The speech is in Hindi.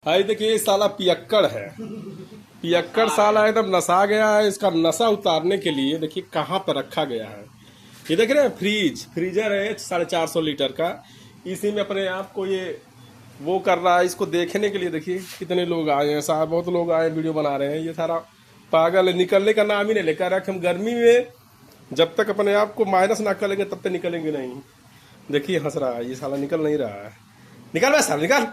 हाय देखिए, ये साला पियक्कड़ है। पियक्कड़ साला एकदम नशा गया है। इसका नशा उतारने के लिए देखिए कहाँ पर रखा गया है। ये देख रहे हैं, फ्रीजर है 450 लीटर का। इसी में अपने आप को ये वो कर रहा है। इसको देखने के लिए देखिए कितने लोग आए हैं साहब, बहुत लोग आए वीडियो बना रहे हैं। ये सारा पागल है, निकलने का नाम ही नहीं लेकर रहा। हम गर्मी में जब तक अपने आप को माइनस ना करेंगे तब तक निकलेंगे नहीं। देखिए हंस रहा है ये साला, निकल नहीं रहा है। निकल बे साला निकल।